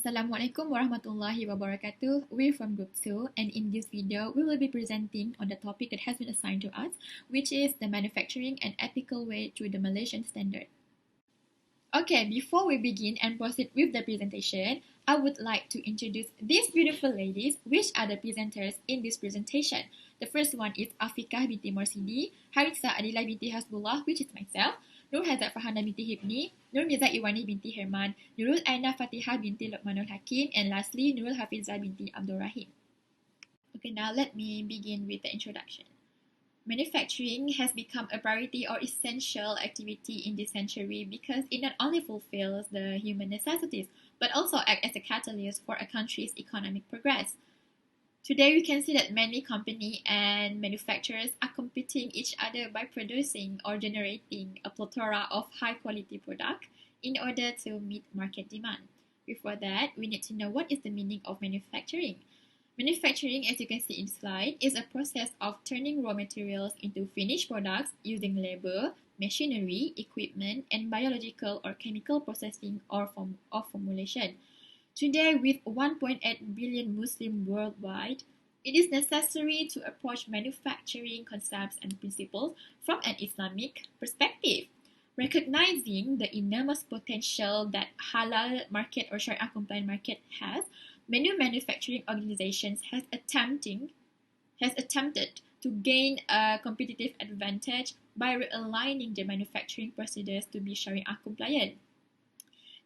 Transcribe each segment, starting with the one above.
Assalamualaikum warahmatullahi wabarakatuh. We're from Group 2 and in this video we will be presenting on the topic that has been assigned to us, which is the manufacturing and ethical way through the Malaysian standard. Okay, before we begin and proceed with the presentation, I would like to introduce these beautiful ladies, which are the presenters in this presentation. The first one is Afikah binti Morsidi, Harisa Adila binti Hasbullah, which is myself, Nur Hazat Fahana binti Hibni, Nur Miza Iwani binti Herman, Nurul Aina Fatihah binti Luqmanul Hakim, and lastly, Nurul Hafizah binti Abdul Rahim. Okay, now let me begin with the introduction. Manufacturing has become a priority or essential activity in this century because it not only fulfills the human necessities, but also acts as a catalyst for a country's economic progress. Today, we can see that many companies and manufacturers are competing each other by producing or generating a plethora of high-quality products in order to meet market demand. Before that, we need to know what is the meaning of manufacturing. Manufacturing, as you can see in the slide, is a process of turning raw materials into finished products using labor, machinery, equipment, and biological or chemical processing or formulation. Today, with 1.8 billion Muslims worldwide, it is necessary to approach manufacturing concepts and principles from an Islamic perspective. Recognizing the enormous potential that halal market or Sharia-compliant market has, many manufacturing organizations has attempted to gain a competitive advantage by realigning their manufacturing procedures to be Sharia compliant.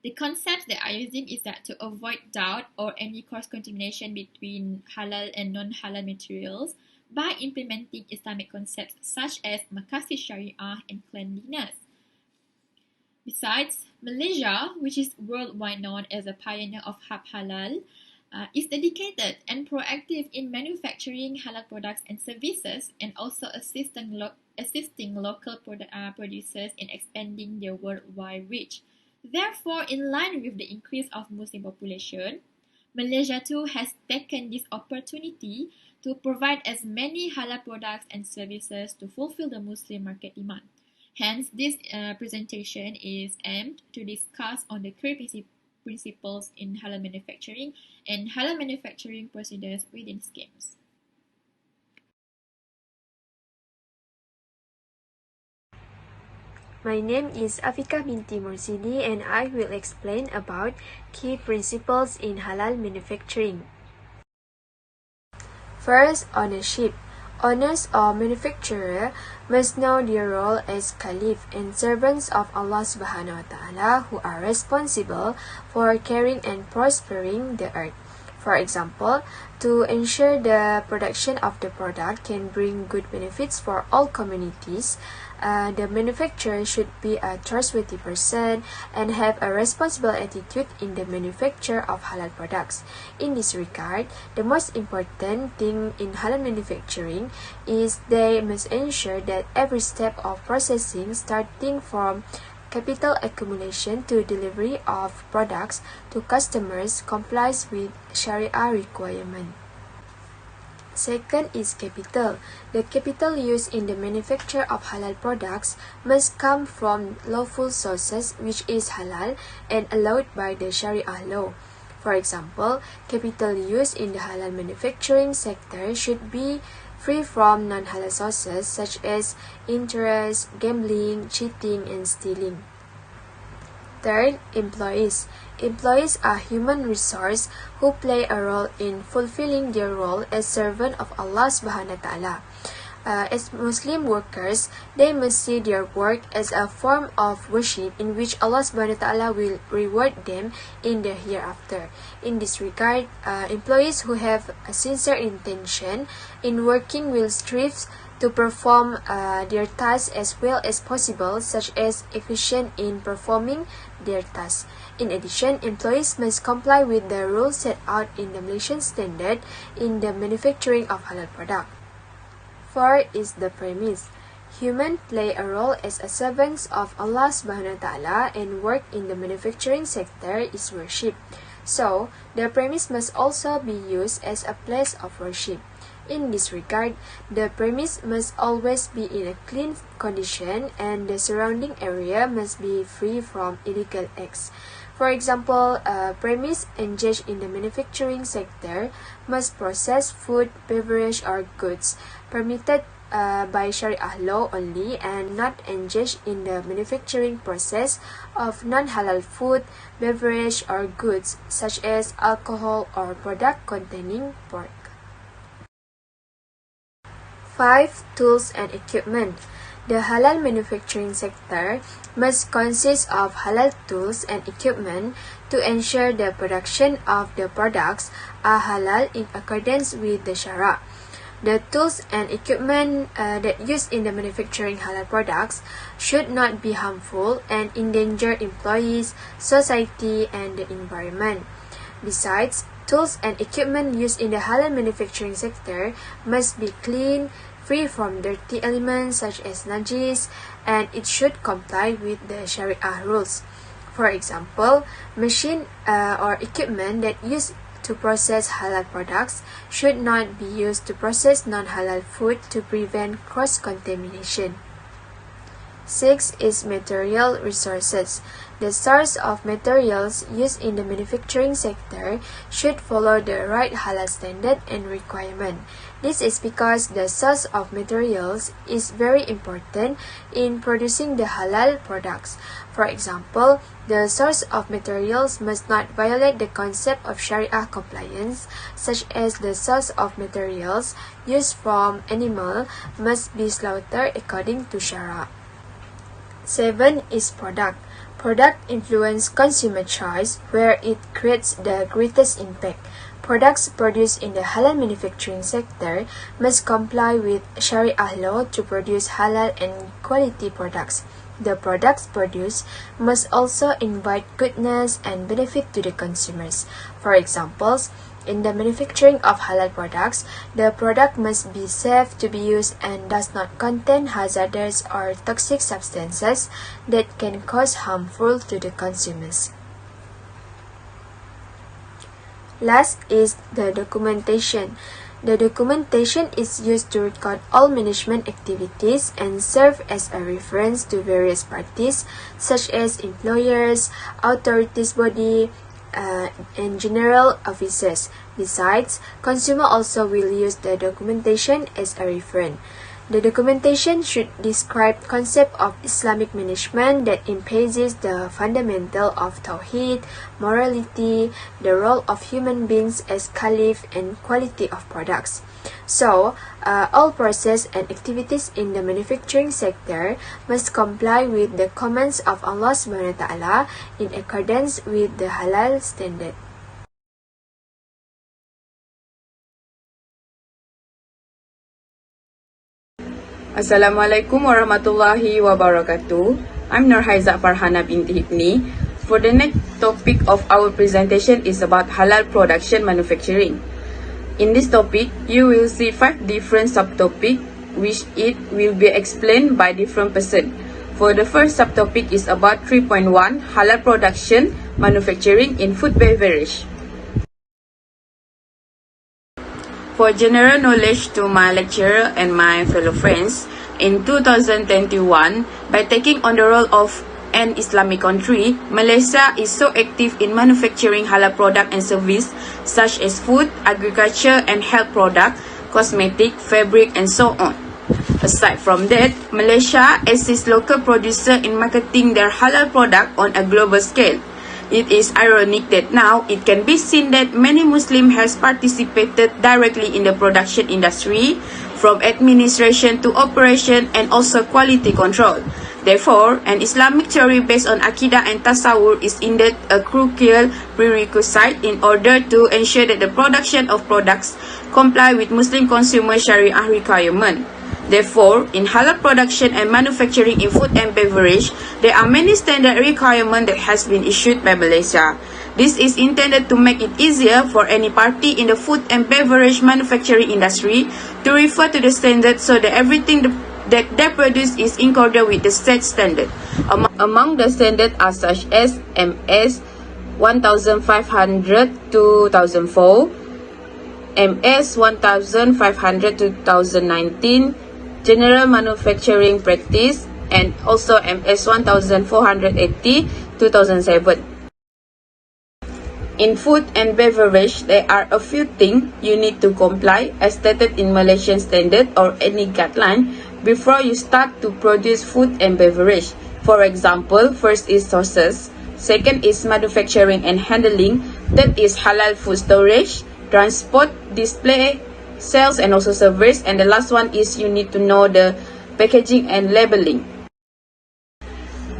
The concept they are using is that to avoid doubt or any cross-contamination between halal and non-halal materials by implementing Islamic concepts such as maqasid Sharia and cleanliness. Besides, Malaysia, which is worldwide known as a pioneer of halal, is dedicated and proactive in manufacturing halal products and services and also assisting local producers in expanding their worldwide reach. Therefore, in line with the increase of Muslim population, Malaysia too has taken this opportunity to provide as many halal products and services to fulfill the Muslim market demand. Hence, this presentation is aimed to discuss on the key principles in halal manufacturing and halal manufacturing procedures within schemes. My name is Afikah binti Morsidi and I will explain about key principles in halal manufacturing. First, ownership. Owners or manufacturer must know their role as caliph and servants of Allah subhanahu wa ta'ala who are responsible for caring and prospering the earth. For example, to ensure the production of the product can bring good benefits for all communities, the manufacturer should be a trustworthy person and have a responsible attitude in the manufacture of halal products. In this regard, the most important thing in halal manufacturing is they must ensure that every step of processing, starting from capital accumulation to delivery of products to customers, complies with Sharia requirement. Second is capital. The capital used in the manufacture of halal products must come from lawful sources which is halal and allowed by the Sharia law. For example, capital used in the halal manufacturing sector should be free from non-halal sources such as interest, gambling, cheating, and stealing. Third, employees. Employees are human resource who play a role in fulfilling their role as servant of Allah subhanahu wa ta'ala. As Muslim workers, they must see their work as a form of worship in which Allah subhanahu wa ta'ala will reward them in the hereafter. In this regard, employees who have a sincere intention in working will strive to perform their tasks as well as possible, such as efficient in performing their tasks. In addition, employees must comply with the rules set out in the Malaysian standard in the manufacturing of halal product. Fourth is the premise. Humans play a role as a servants of Allah subhanahu wa ta'ala and work in the manufacturing sector is worship. So, the premise must also be used as a place of worship. In this regard, the premise must always be in a clean condition and the surrounding area must be free from illegal acts. For example, premise engaged in the manufacturing sector must process food, beverage, or goods permitted by Sharia law only and not engaged in the manufacturing process of non-halal food, beverage, or goods such as alcohol or product containing pork. 5. Tools and equipment. The halal manufacturing sector must consist of halal tools and equipment to ensure the production of the products are halal in accordance with the Sharia. The tools and equipment that used in the manufacturing halal products should not be harmful and endanger employees, society, and the environment. Besides, tools and equipment used in the halal manufacturing sector must be clean, free from dirty elements such as najis, and it should comply with the Sharia rules. For example, machine or equipment that used to process halal products should not be used to process non-halal food to prevent cross-contamination. 6 is material resources. The source of materials used in the manufacturing sector should follow the right halal standard and requirement. This is because the source of materials is very important in producing the halal products. For example, the source of materials must not violate the concept of Sharia compliance, such as the source of materials used from animal must be slaughtered according to Sharia. 7 is product. Product influence consumer choice where it creates the greatest impact. Products produced in the halal manufacturing sector must comply with Sharia law to produce halal and quality products. The products produced must also invite goodness and benefit to the consumers. For examples, in the manufacturing of halal products, the product must be safe to be used and does not contain hazardous or toxic substances that can cause harmful to the consumers. Last is the documentation. The documentation is used to record all management activities and serve as a reference to various parties such as employers, authorities body, and general officers. Besides, consumer also will use the documentation as a reference. The documentation should describe concept of Islamic management that emphasizes the fundamental of Tawheed, morality, the role of human beings as caliph, and quality of products. So, all process and activities in the manufacturing sector must comply with the commands of Allah Subhanahu wa Ta'ala in accordance with the halal standard. Assalamualaikum warahmatullahi wabarakatuh. I'm Nurhaiza Farhana binti Hipni. For the next topic of our presentation is about halal production manufacturing. In this topic, you will see 5 different subtopics which it will be explained by different person. For the first subtopic is about 3.1 halal production manufacturing in food beverage. For general knowledge to my lecturer and my fellow friends, in 2021, by taking on the role of an Islamic country, Malaysia is so active in manufacturing halal product and service such as food, agriculture and health product, cosmetic, fabric and so on. Aside from that, Malaysia assists local producers in marketing their halal product on a global scale. It is ironic that now it can be seen that many Muslims has participated directly in the production industry, from administration to operation and also quality control. Therefore, an Islamic theory based on Aqidah and Tasawwur is indeed a crucial prerequisite in order to ensure that the production of products comply with Muslim consumer Sharia requirement. Therefore, in halal production and manufacturing in food and beverage, there are many standard requirements that has been issued by Malaysia. This is intended to make it easier for any party in the food and beverage manufacturing industry to refer to the standard so that everything that they produce is in accordance with the set standard. Among the standards are such as MS 1500 2004, MS 1500 2019, General Manufacturing Practice, and also MS 1480 2007. In food and beverage, there are a few things you need to comply as stated in Malaysian standard or any guideline before you start to produce food and beverage. For example, first is sources, second is manufacturing and handling, third is halal food storage, transport, display, sales and also service, and the last one is you need to know the packaging and labeling.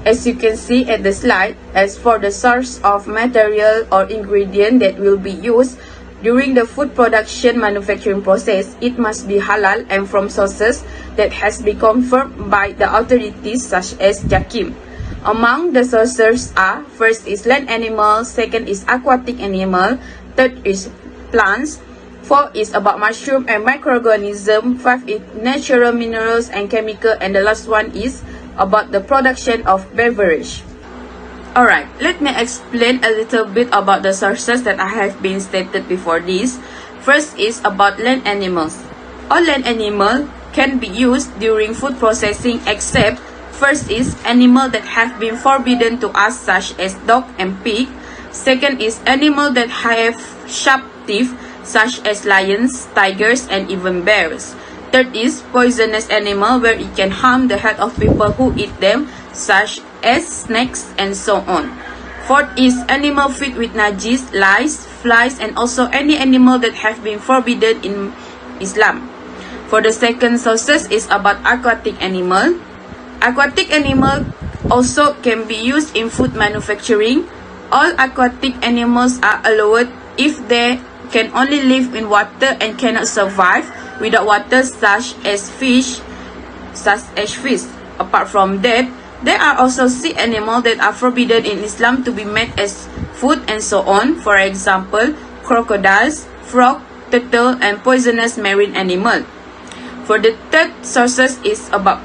As you can see at the slide, as for the source of material or ingredient that will be used during the food production manufacturing process, it must be halal and from sources that has been confirmed by the authorities such as JAKIM. Among the sources are, first is land animal, second is aquatic animal, third is plants, fourth is about mushroom and microorganism, five is natural minerals and chemical, and the last one is about the production of beverage. Alright, let me explain a little bit about the sources that I have been stated before this. First is about land animals. All land animal can be used during food processing except first is animal that have been forbidden to us such as dog and pig. Second is animal that have sharp teeth such as lions, tigers and even bears. Third is poisonous animal where it can harm the health of people who eat them such as snakes and so on. Fourth is animal fed with najis, lice, flies and also any animal that have been forbidden in Islam. For the second sources is about aquatic animal. Aquatic animal also can be used in food manufacturing. All aquatic animals are allowed if they can only live in water and cannot survive without water such as fish. Apart from that, there are also sea animals that are forbidden in Islam to be made as food and so on. For example, crocodiles, frog, turtle and poisonous marine animal. For the third sources is about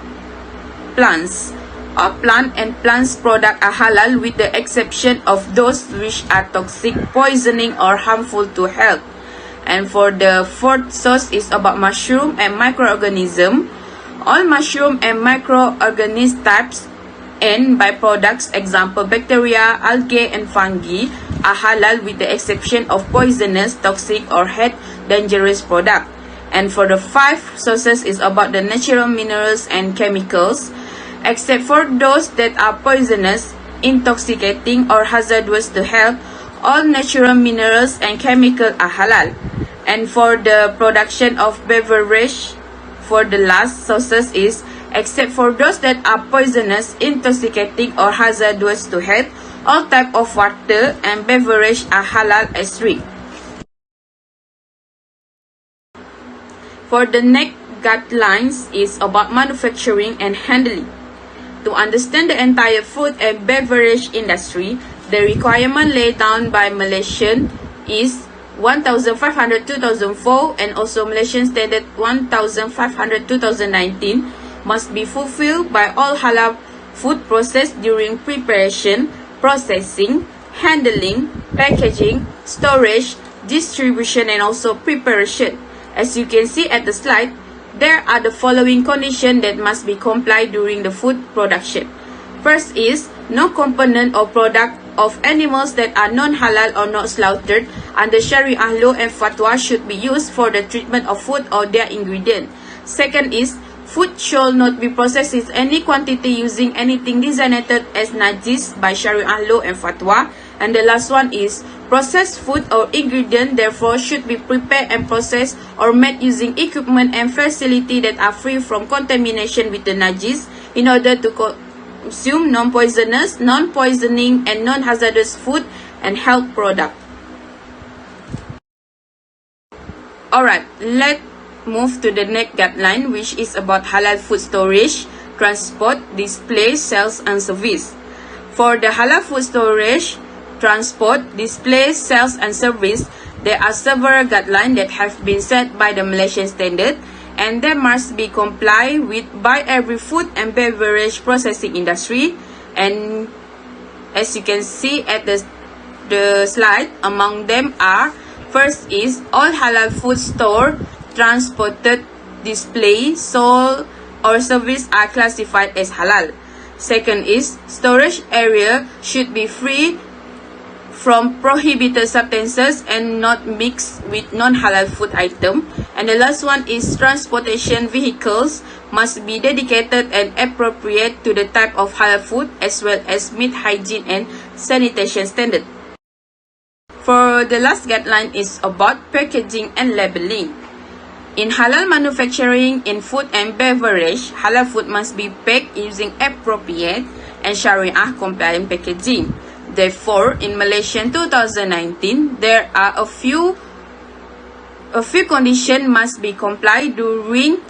plants. All plant and plants products are halal with the exception of those which are toxic, poisoning or harmful to health. And for the fourth source is about mushroom and microorganism. All mushroom and microorganism types and byproducts, example bacteria, algae and fungi, are halal with the exception of poisonous, toxic or health dangerous product. And for the five sources is about the natural minerals and chemicals. Except for those that are poisonous, intoxicating or hazardous to health, all natural minerals and chemicals are halal. And for the production of beverage, for the last sources is, except for those that are poisonous, intoxicating or hazardous to health, all type of water and beverage are halal as drink. For the next guidelines is about manufacturing and handling. To understand the entire food and beverage industry, the requirement laid down by Malaysian is 1500-2004 and also Malaysian Standard 1500-2019 must be fulfilled by all halal food processed during preparation, processing, handling, packaging, storage, distribution and also preparation. As you can see at the slide, there are the following conditions that must be complied during the food production. First is, no component or product of animals that are non-halal or not slaughtered under Sharia law and fatwa should be used for the treatment of food or their ingredient. Second is, food shall not be processed in any quantity using anything designated as najis by Sharia law and fatwa. And the last one is, processed food or ingredient therefore should be prepared and processed or made using equipment and facility that are free from contamination with the najis in order to consume non-poisonous, non-poisoning and non-hazardous food and health product. Alright, let's move to the next guideline, which is about halal food storage, transport, display, sales and service. For the halal food storage, transport, display, sales and service, there are several guidelines that have been set by the Malaysian standard and they must be complied with by every food and beverage processing industry. And as you can see at the slide, among them are, first is all halal food stored, transported, displayed, sold or service are classified as halal. Second is, storage area should be free from prohibited substances and not mixed with non-halal food item. And the last one is transportation vehicles must be dedicated and appropriate to the type of halal food as well as meat hygiene and sanitation standard. For the last guideline is about packaging and labeling. In halal manufacturing in food and beverage, halal food must be packed using appropriate and Sharia compliant packaging. Therefore, in Malaysian 2019, there are a few conditions must be complied during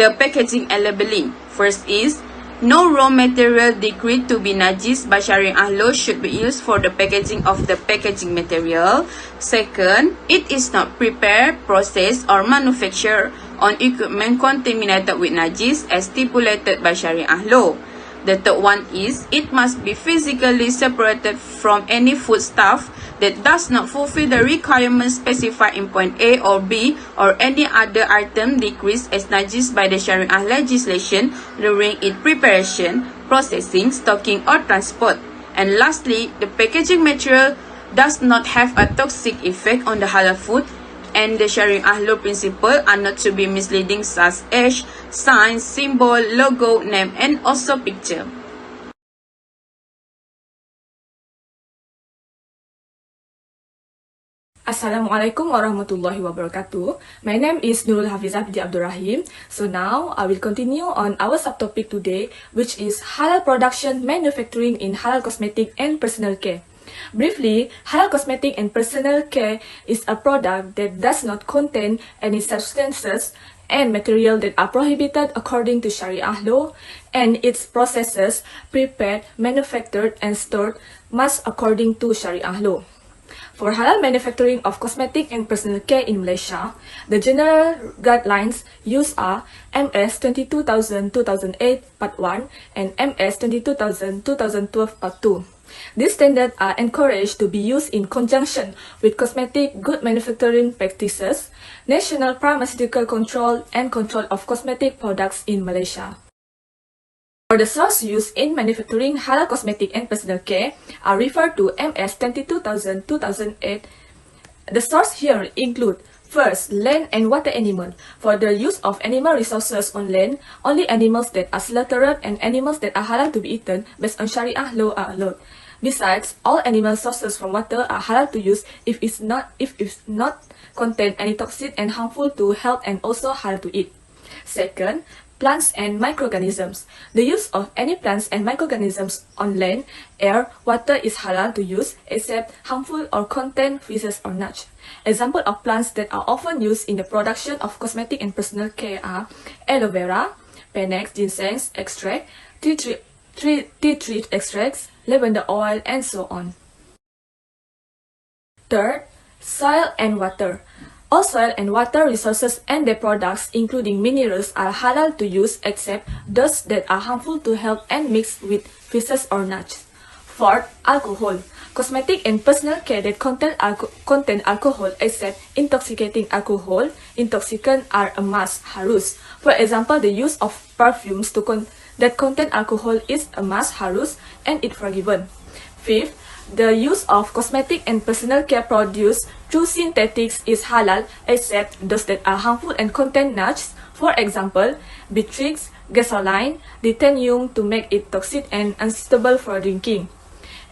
the packaging and labeling. First is, no raw material decreed to be najis by Sharia law should be used for the packaging of the packaging material. Second, it is not prepared, processed, or manufactured on equipment contaminated with najis as stipulated by Sharia law. The third one is, it must be physically separated from any foodstuff that does not fulfill the requirements specified in point A or B or any other item decreased as najis by the Sharia legislation during its preparation, processing, stocking, or transport. And lastly, the packaging material does not have a toxic effect on the halal food, and the Sharia law principles are not to be misleading such as sign, symbol, logo, name, and also picture. Assalamualaikum warahmatullahi wabarakatuh. My name is Nurul Hafizah binti Abdul Rahim. So now I will continue on our subtopic today, which is halal production manufacturing in halal cosmetic and personal care. Briefly, halal cosmetic and personal care is a product that does not contain any substances and material that are prohibited according to Sharia law, and its processes, prepared, manufactured, and stored must according to Sharia law. For halal manufacturing of cosmetic and personal care in Malaysia, the general guidelines used are MS 22000-2008 Part 1 and MS 22000-2012 Part 2. These standards are encouraged to be used in conjunction with cosmetic good manufacturing practices, national pharmaceutical control, and control of cosmetic products in Malaysia. For the source used in manufacturing halal cosmetic and personal care are referred to MS 22000-2008. The source here include first, land and water animal. For the use of animal resources on land, only animals that are slaughtered and animals that are halal to be eaten based on Sharia law are allowed. Besides, all animal sources from water are halal to use if it's not contain any toxic and harmful to health and also halal to eat. Second, plants and microorganisms. The use of any plants and microorganisms on land, air, water is halal to use except harmful or contain feces or nuts. Examples of plants that are often used in the production of cosmetic and personal care are aloe vera, Panax, ginseng extract, tea tree extracts, lavender oil, and so on. Third, soil and water. All soil and water resources and their products, including minerals, are halal to use except those that are harmful to health and mixed with feces or nuts. Fourth, alcohol. Cosmetic and personal care that contain alcohol except intoxicating alcohol, intoxicants are a must, harus. For example, the use of perfumes that contain alcohol is a must, harus, and it forgiven. Fifth, the use of cosmetic and personal care produced through synthetics is halal except those that are harmful and contain nuts, for example, beeswax, gasoline, titanium to make it toxic and unsuitable for drinking.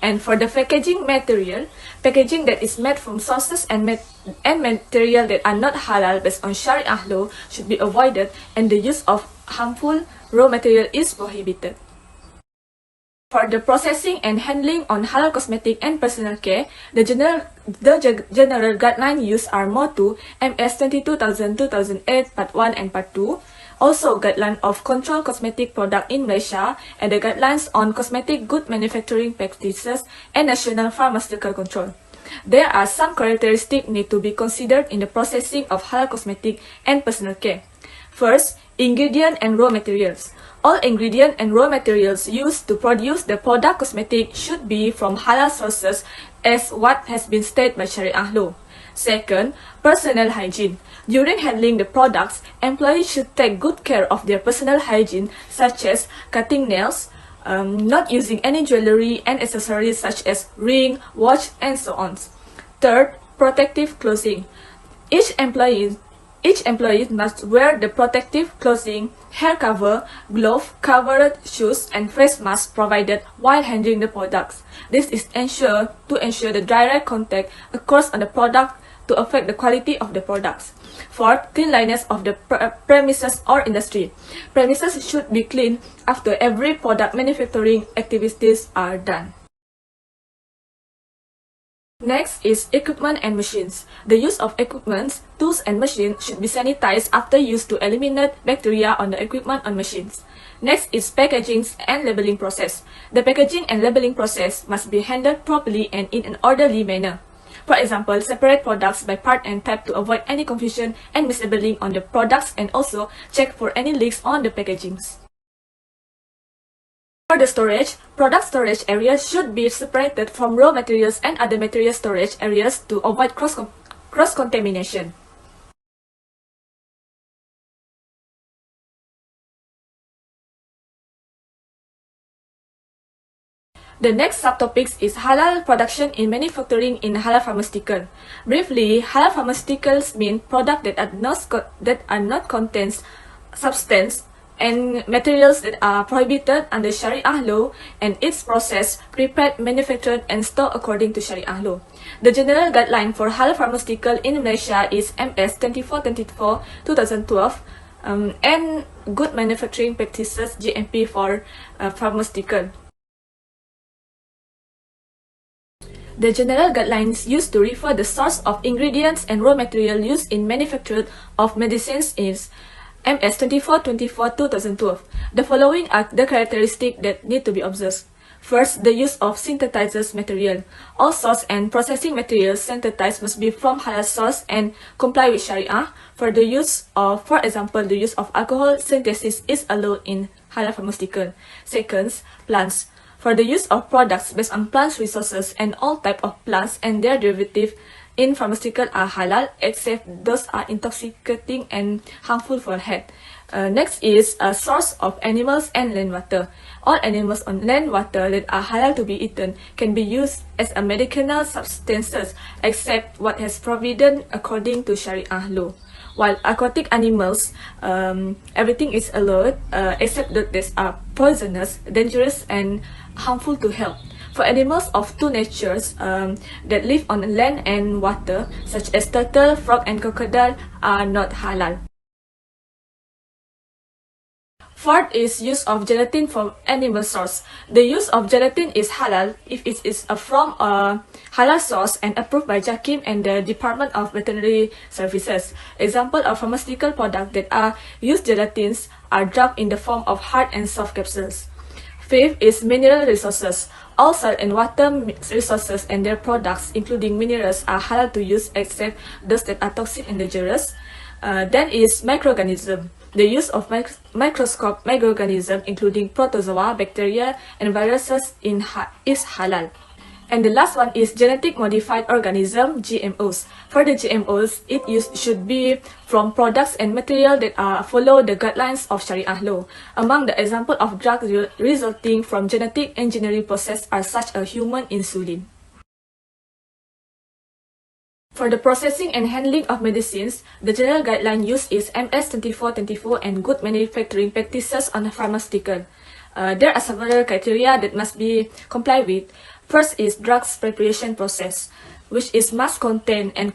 And for the packaging material, packaging that is made from sources and material that are not halal based on Sharia law should be avoided, and the use of harmful raw material is prohibited. For the processing and handling on halal cosmetic and personal care, the general guideline used are MOTU MS 22000-2008 Part 1 and Part 2, also guideline of control cosmetic product in Malaysia, and the guidelines on cosmetic good manufacturing practices and national pharmaceutical control. There are some characteristics need to be considered in the processing of halal cosmetic and personal care. First, ingredient and raw materials. All ingredient and raw materials used to produce the product cosmetic should be from halal sources as what has been stated by Sharia law. Second, personal hygiene. During handling the products, employees should take good care of their personal hygiene such as cutting nails, not using any jewelry and accessories such as ring, watch, and so on. Third, protective clothing. Each employee must wear the protective clothing, hair cover, glove, covered shoes, and face mask provided while handling the products. This is to ensure the direct contact occurs on the product to affect the quality of the products. Fourth, cleanliness of the premises or industry. Premises should be cleaned after every product manufacturing activities are done. Next is equipment and machines. The use of equipment, tools, and machines should be sanitized after use to eliminate bacteria on the equipment and machines. Next is packaging and labeling process. The packaging and labeling process must be handled properly and in an orderly manner. For example, separate products by part and type to avoid any confusion and mislabeling on the products, and also check for any leaks on the packagings. For the storage, product storage areas should be separated from raw materials and other material storage areas to avoid cross-contamination. The next subtopics is halal production in manufacturing in halal pharmaceutical. Briefly, halal pharmaceuticals mean products that are not contains substance and materials that are prohibited under Sharia law and its process, prepared, manufactured, and stored according to Sharia law. The general guideline for halal pharmaceutical in Malaysia is MS 2424/2012 and Good Manufacturing Practices GMP for pharmaceutical. The general guidelines used to refer the source of ingredients and raw material used in manufacture of medicines is MS 2424/2012. The following are the characteristics that need to be observed. First, the use of synthesizers material. All source and processing materials synthesized must be from halal source and comply with Sharia. For example, the use of alcohol synthesis is allowed in halal pharmaceutical. Second, plants. For the use of products based on plant resources, and all types of plants and their derivatives in pharmaceutical are halal, except those are intoxicating and harmful for health. Next is a source of animals and land water. All animals on land water that are halal to be eaten can be used as a medicinal substances, except what has forbidden according to Sharia law. While aquatic animals, everything is allowed except that these are poisonous, dangerous, and harmful to health. For animals of two natures that live on land and water, such as turtle, frog, and crocodile, are not halal. Fourth is use of gelatin from animal source. The use of gelatin is halal if it is from a halal source and approved by JAKIM and the Department of Veterinary Services. Example of pharmaceutical products that are used gelatins are drugs in the form of hard and soft capsules. Fifth is mineral resources. All soil and water resources and their products, including minerals, are halal to use except those that are toxic and dangerous. Then is microorganism. The use of microscopic microorganisms, including protozoa, bacteria, and viruses, is halal. And the last one is genetic modified organism, GMOs. For the GMOs, should be from products and material that follow the guidelines of Sharia law. Among the example of drugs resulting from genetic engineering process are such as human insulin. For the processing and handling of medicines, the general guideline used is MS 2424 and Good Manufacturing Practices on Pharmaceutical. There are several criteria that must be complied with. First is drugs preparation process, which must contain and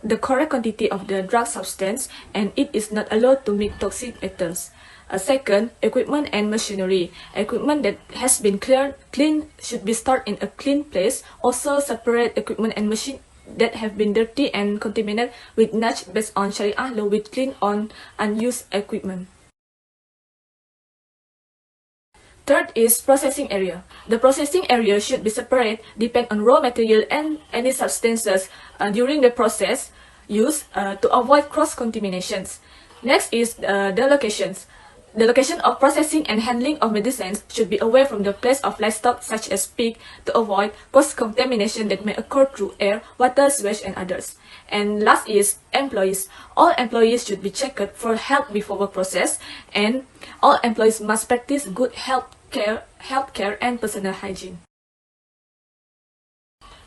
the correct quantity of the drug substance, and it is not allowed to mix toxic metals. Second, equipment and machinery. Equipment that has been clean should be stored in a clean place. Also, separate equipment and machine that have been dirty and contaminated with nudge based on Sharia law with clean on unused equipment. Third is processing area. The processing area should be separate, depend on raw material and any substances during the process use to avoid cross-contaminations. Next is the locations. The location of processing and handling of medicines should be away from the place of livestock such as pig to avoid cross-contamination that may occur through air, water, sewage, and others. And last is employees. All employees should be checked for health before work process, and all employees must practice good health care, healthcare, and personal hygiene.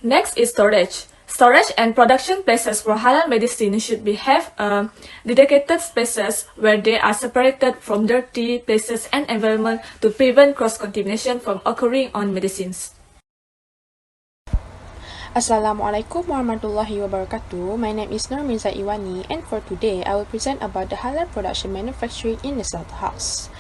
Next is storage. Storage and production places for halal medicine should have dedicated spaces where they are separated from dirty places and environment to prevent cross-contamination from occurring on medicines. Assalamualaikum warahmatullahi wabarakatuh. My name is Nur Mirza Iwani, and for today I will present about the halal production manufacturing in the slaughterhouse.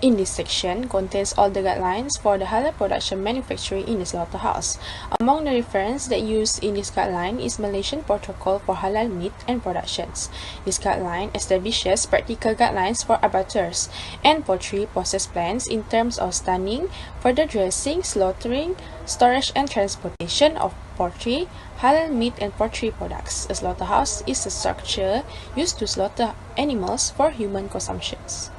In this section contains all the guidelines for the halal production manufacturing in the slaughterhouse. Among the reference that used in this guideline is Malaysian Protocol for Halal Meat and Productions. This guideline establishes practical guidelines for abattoirs and poultry process plants in terms of stunning, further dressing, slaughtering, storage and transportation of poultry, halal meat and poultry products. A slaughterhouse is a structure used to slaughter animals for human consumptions.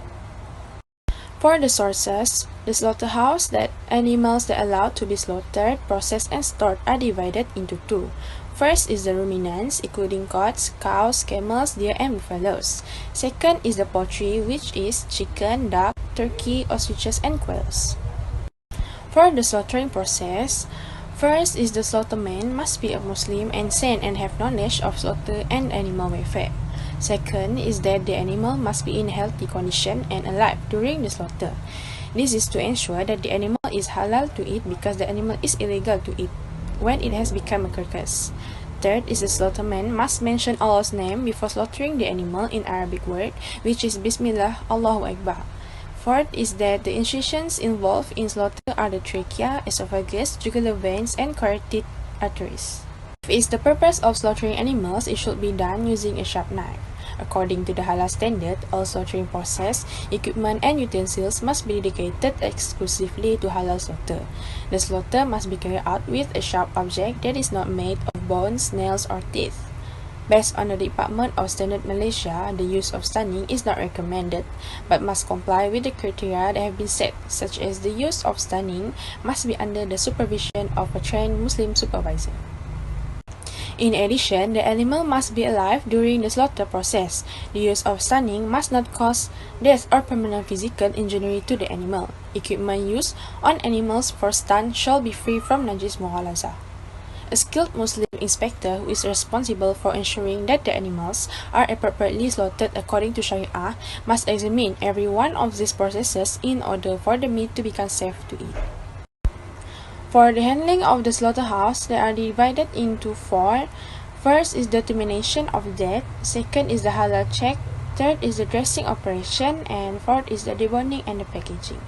For the sources, the slaughterhouse that animals that are allowed to be slaughtered, processed and stored are divided into two. First is the ruminants, including goats, cows, camels, deer and buffaloes. Second is the poultry, which is chicken, duck, turkey, ostriches and quails. For the slaughtering process, first is the slaughterman must be a Muslim and sane and have knowledge of slaughter and animal welfare. Second is that the animal must be in healthy condition and alive during the slaughter. This is to ensure that the animal is halal to eat because the animal is illegal to eat when it has become a carcass. Third is the slaughterman must mention Allah's name before slaughtering the animal in Arabic word, which is Bismillah, Allahu Akbar. Fourth is that the incisions involved in slaughter are the trachea, esophagus, jugular veins, and carotid arteries. If it's the purpose of slaughtering animals, it should be done using a sharp knife. According to the halal standard, all slaughtering process, equipment and utensils must be dedicated exclusively to halal slaughter. The slaughter must be carried out with a sharp object that is not made of bones, nails or teeth. Based on the Department of Standard Malaysia, the use of stunning is not recommended, but must comply with the criteria that have been set, such as the use of stunning must be under the supervision of a trained Muslim supervisor. In addition, the animal must be alive during the slaughter process. The use of stunning must not cause death or permanent physical injury to the animal. Equipment used on animals for stun shall be free from najis mughalaza. A skilled Muslim inspector who is responsible for ensuring that the animals are appropriately slaughtered according to Sharia must examine every one of these processes in order for the meat to become safe to eat. For the handling of the slaughterhouse, they are divided into four. First is determination of death, second is the halal check, third is the dressing operation, and fourth is the deboning and the packaging.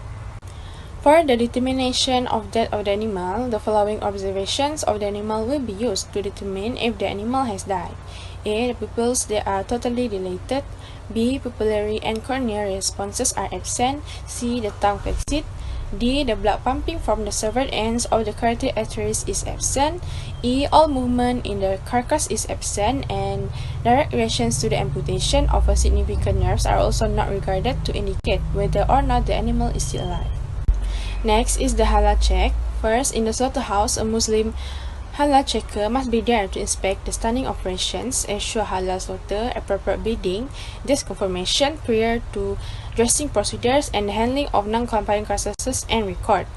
For the determination of death of the animal, the following observations of the animal will be used to determine if the animal has died. A. The pupils that are totally dilated. B. Pupillary and corneal responses are absent. C. The tongue flaccid. D. The blood pumping from the severed ends of the carotid arteries is absent. E. All movement in the carcass is absent, and direct reactions to the amputation of a significant nerves are also not regarded to indicate whether or not the animal is still alive. Next is the halal check. First, in the slaughterhouse, a Muslim halal checker must be there to inspect the stunning operations, ensure halal slaughter, appropriate bleeding, disconfirmation prior to dressing procedures, and the handling of non-compliant carcasses and record.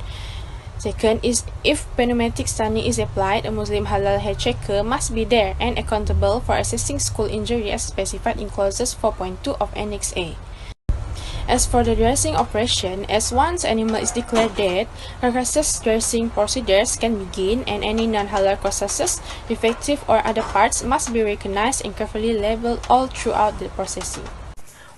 Second is if pneumatic stunning is applied, a Muslim halal head checker must be there and accountable for assessing skull injury as specified in clauses 4.2 of Annex A. As for the dressing operation, as once animal is declared dead, carcasses dressing procedures can begin, and any non-halal carcasses, defective or other parts must be recognized and carefully labeled all throughout the processing.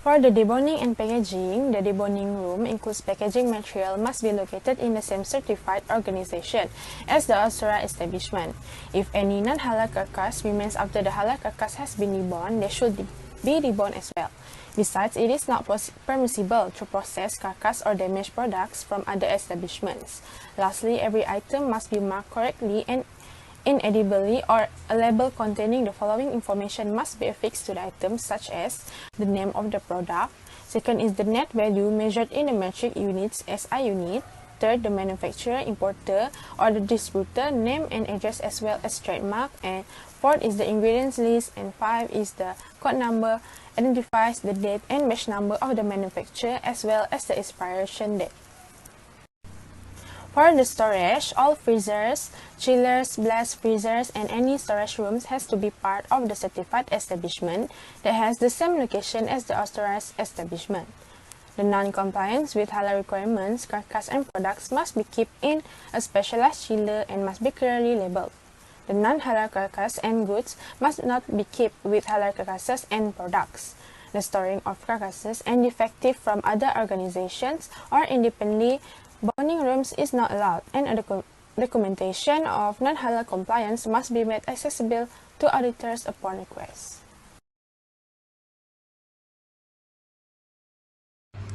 For the deboning and packaging, the deboning room includes packaging material must be located in the same certified organization as the Asura establishment. If any non-halal carcass remains after the halal carcass has been deboned, they should be deboned as well. Besides, it is not permissible to process carcass or damaged products from other establishments. Lastly, every item must be marked correctly and inedibly, or a label containing the following information must be affixed to the item, such as the name of the product. Second is the net value measured in the metric units SI unit. Third, the manufacturer, importer, or the distributor name and address as well as trademark. And fourth is the ingredients list. And five is the code number, identifies the date and batch number of the manufacturer as well as the expiration date. For the storage, all freezers, chillers, blast freezers, and any storage rooms has to be part of the certified establishment that has the same location as the authorized establishment. The non-compliance with halal requirements, carcass and products must be kept in a specialized chiller and must be clearly labeled. The non-halal carcass and goods must not be kept with halal carcasses and products. The storing of carcasses and defective from other organizations or independently burning rooms is not allowed, and a documentation of non-halal compliance must be made accessible to auditors upon request.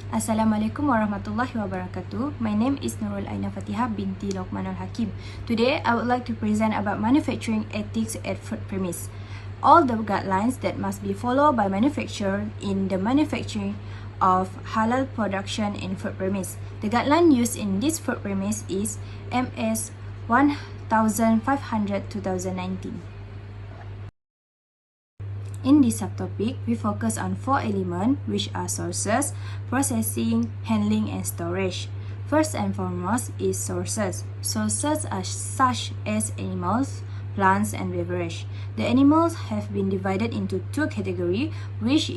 Assalamualaikum warahmatullahi wabarakatuh. My name is Nurul Aina Fatihah binti Lokmanul Hakim. Today, I would like to present about manufacturing ethics at food premise. All the guidelines that must be followed by manufacturer in the manufacturing of halal production in food premise. The guideline used in this food premise is MS 1500-2019. In this subtopic, we focus on 4 elements, which are sources, processing, handling, and storage. First and foremost is sources. Sources are such as animals, plants, and beverage. The animals have been divided into 2 categories, which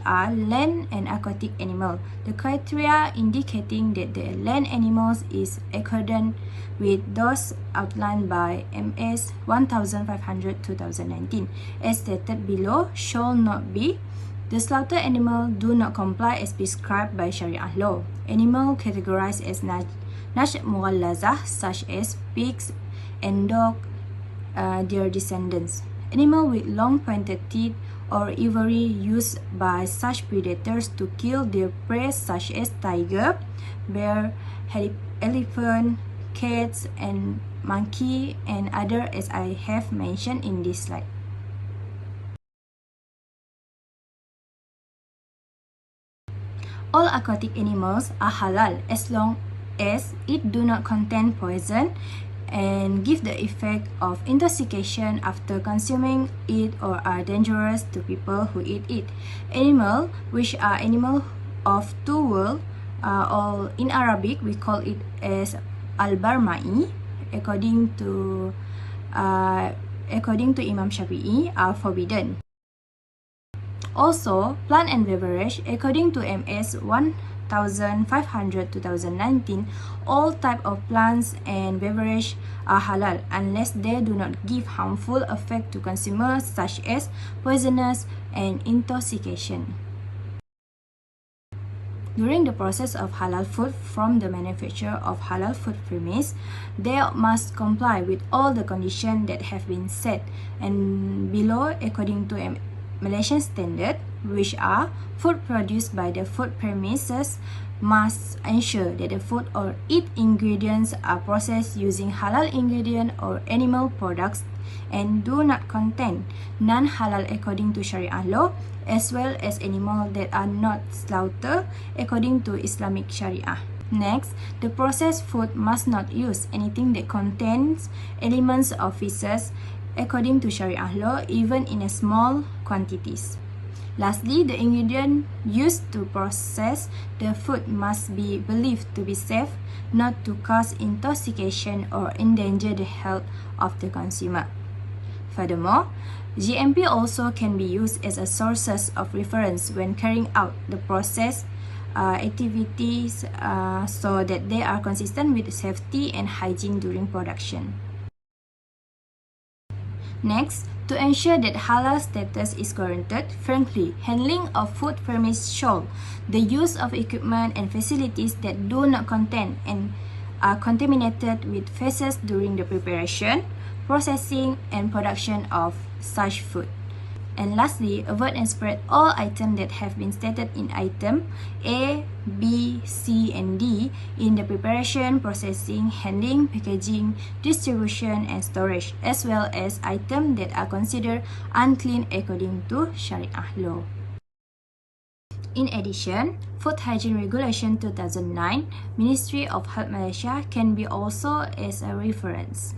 are land and aquatic animal. The criteria indicating that the land animals is accordant with those outlined by MS 1500-2019. As stated below, shall not be. The slaughtered animal do not comply as prescribed by Sharia law. Animal categorized as Nash' Mughallazah, such as pigs and dog, their descendants. Animal with long pointed teeth or ivory used by such predators to kill their prey, such as tiger, bear, elephant, cats, and monkey, and other as I have mentioned in this slide. All aquatic animals are halal as long as it do not contain poison and give the effect of intoxication after consuming it or are dangerous to people who eat it. Animal, which are animal of 2 worlds, or in Arabic we call it as al-barma'i, according to Imam Shafi'i, are forbidden. Also, plant and beverage, according to MS 1500-2019, all type of plants and beverage are halal unless they do not give harmful effect to consumers, such as poisonous and intoxication. During the process of halal food from the manufacturer of halal food premise, they must comply with all the conditions that have been set and below according to Malaysian standard, which are food produced by the food premises must ensure that the food or its ingredients are processed using halal ingredient or animal products and do not contain non-halal according to Sharia law, as well as animals that are not slaughtered according to Islamic Sharia. Next, the processed food must not use anything that contains elements of feces according to Sharia law, even in a small quantities. Lastly, the ingredient used to process the food must be believed to be safe, not to cause intoxication or endanger the health of the consumer. Furthermore, GMP also can be used as a sources of reference when carrying out the process activities so that they are consistent with safety and hygiene during production. Next, to ensure that halal status is guaranteed, frankly, handling of food premise show the use of equipment and facilities that do not contain and are contaminated with feces during the preparation, processing, and production of such food. And lastly, avoid and spread all items that have been stated in item A, B, C, and D in the preparation, processing, handling, packaging, distribution, and storage, as well as items that are considered unclean according to Sharia law. In addition, Food Hygiene Regulation 2009, Ministry of Health Malaysia can be also as a reference.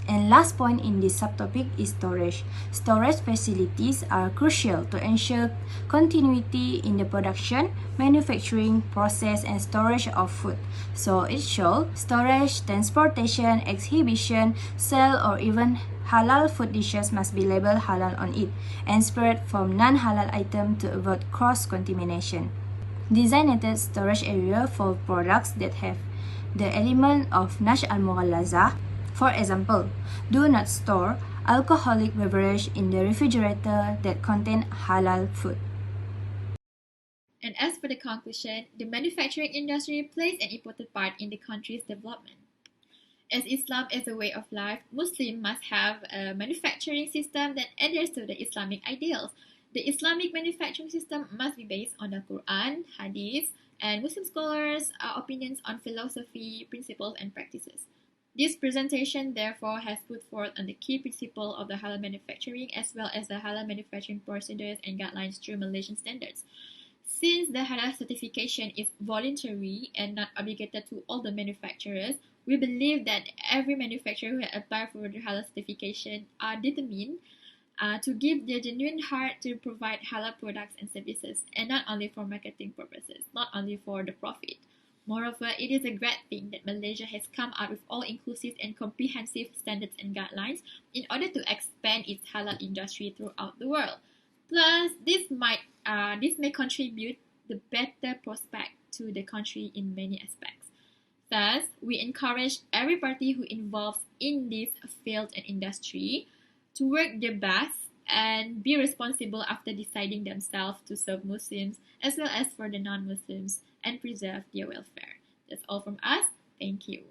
And last point in this subtopic is storage. Storage facilities are crucial to ensure continuity in the production, manufacturing, process, and storage of food. So it shows storage, transportation, exhibition, sale, or even halal food dishes must be labeled halal on it and spread from non-halal item to avoid cross-contamination. Designated storage area for products that have the element of nash al-mughallaza. For example, do not store alcoholic beverage in the refrigerator that contain halal food. And as for the conclusion, the manufacturing industry plays an important part in the country's development. As Islam is a way of life, Muslims must have a manufacturing system that adheres to the Islamic ideals. The Islamic manufacturing system must be based on the Quran, Hadith, and Muslim scholars' opinions on philosophy, principles, and practices. This presentation, therefore, has put forth on the key principle of the halal manufacturing as well as the halal manufacturing procedures and guidelines through Malaysian standards. Since the halal certification is voluntary and not obligated to all the manufacturers, we believe that every manufacturer who apply for the halal certification are determined to give their genuine heart to provide halal products and services, and not only for marketing purposes, not only for the profit. Moreover, it is a great thing that Malaysia has come up with all-inclusive and comprehensive standards and guidelines in order to expand its halal industry throughout the world. Plus, this may contribute the better prospect to the country in many aspects. Thus, we encourage every party who involves in this field and industry to work their best and be responsible after deciding themselves to serve Muslims as well as for the non-Muslims and preserve their welfare. That's all from us. Thank you.